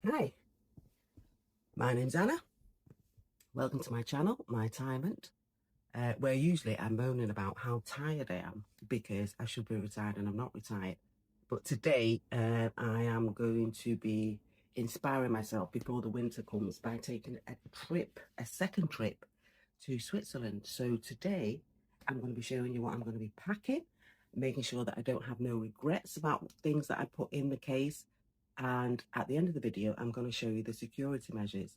Hi, my name's Anna. Welcome to my channel, my Tirement, where usually I'm moaning about how tired I am because I should be retired and I'm not retired. But today I am going to be inspiring myself before the winter comes by taking a second trip to Switzerland. So today I'm going to be showing you what I'm going to be packing, making sure that I don't have no regrets about things that I put in the case. And at the end of the video, I'm going to show you the security measures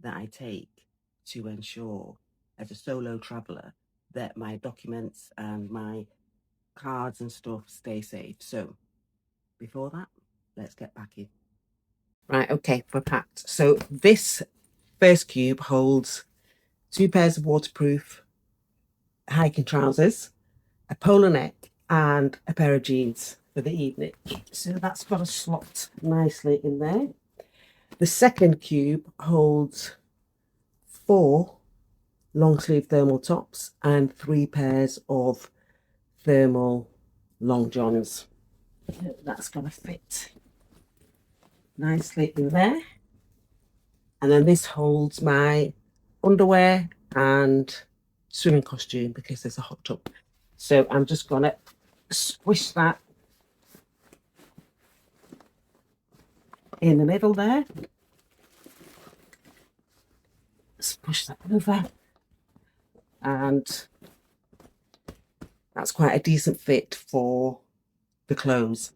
that I take to ensure, as a solo traveller, that my documents and my cards and stuff stay safe. So before that, let's get back in. Right, okay, we're packed. So this first cube holds 2 pairs of waterproof hiking trousers, a polo neck, and a pair of jeans for the evening. So that's got a slot nicely in there. The second cube holds 4 long sleeve thermal tops and 3 pairs of thermal long johns. That's going to fit nicely in there. And then this holds my underwear and swimming costume because there's a hot tub. So I'm just going to squish that in the middle there. Let's push that over. And that's quite a decent fit for the clothes.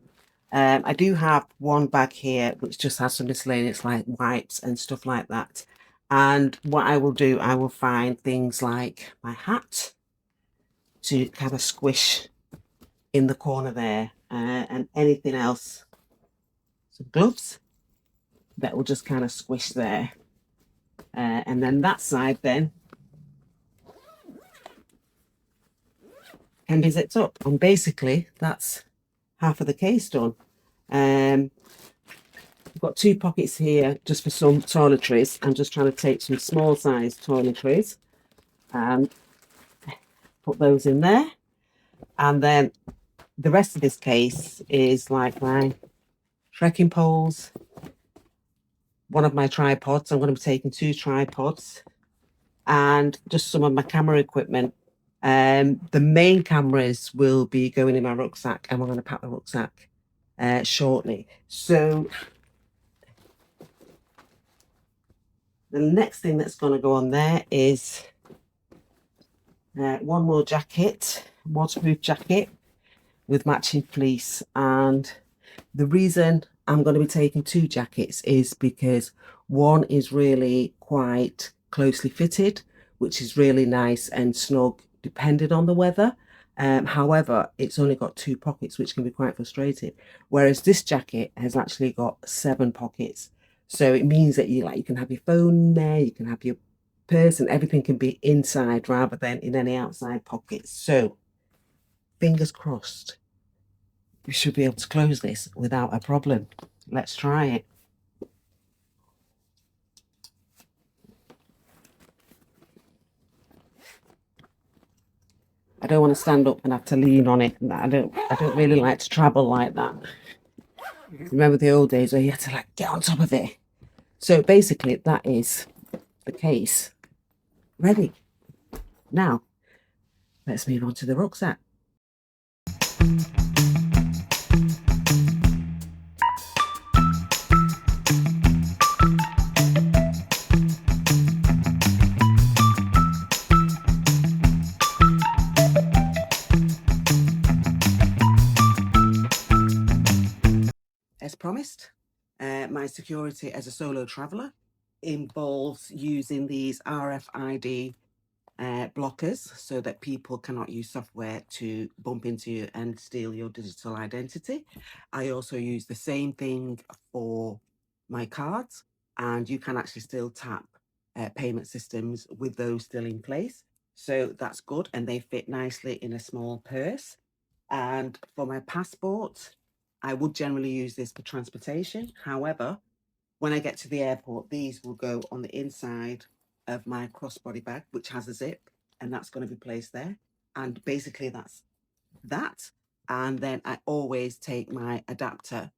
I do have one bag here which just has some miscellaneous like wipes and stuff like that. And what I will do, I will find things like my hat to kind of squish in the corner there, and anything else, some gloves that will just kind of squish there. And then that side then can be zipped up, and basically that's half of the case done. I've got 2 pockets here just for some toiletries. I'm just trying to take some small size toiletries and put those in there. And then the rest of this case is like my trekking poles, one of my tripods. I'm going to be taking 2 tripods and just some of my camera equipment. The main cameras will be going in my rucksack, and we're going to pack the rucksack shortly. So the next thing that's going to go on there is one more jacket, waterproof jacket with matching fleece. And the reason I'm going to be taking 2 jackets is because one is really quite closely fitted, which is really nice and snug depending on the weather. However, it's only got 2 pockets, which can be quite frustrating. Whereas this jacket has actually got 7 pockets. So it means that you can have your phone in there, you can have your purse, and everything can be inside rather than in any outside pockets. So fingers crossed, we should be able to close this without a problem. Let's try it. I don't want to stand up and have to lean on it. I don't really like to travel like that. Remember the old days where you had to get on top of it. So basically that is the case ready. Now let's move on to the rucksack. As promised, my security as a solo traveller involves using these RFID blockers so that people cannot use software to bump into you and steal your digital identity. I also use the same thing for my cards, and you can actually still tap payment systems with those still in place. So that's good, and they fit nicely in a small purse. And for my passport, I would generally use this for transportation. However, when I get to the airport, these will go on the inside of my crossbody bag, which has a zip, and that's going to be placed there. And basically that's that. And then I always take my adapter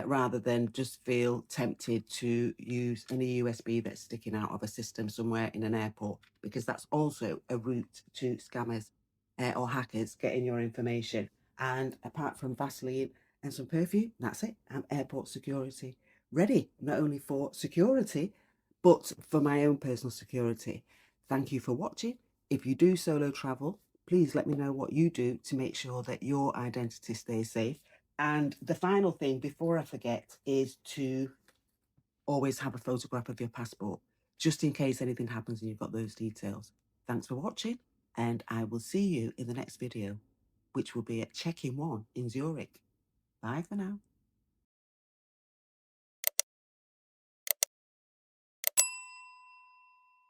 rather than just feel tempted to use any USB that's sticking out of a system somewhere in an airport, because that's also a route to scammers or hackers getting your information. And apart from Vaseline and some perfume, that's it. I'm airport security ready, not only for security, but for my own personal security. Thank you for watching. If you do solo travel, please let me know what you do to make sure that your identity stays safe. And the final thing before I forget is to always have a photograph of your passport, just in case anything happens and you've got those details. Thanks for watching, and I will see you in the next video, which will be at check-in 1 in Zurich. Bye for now.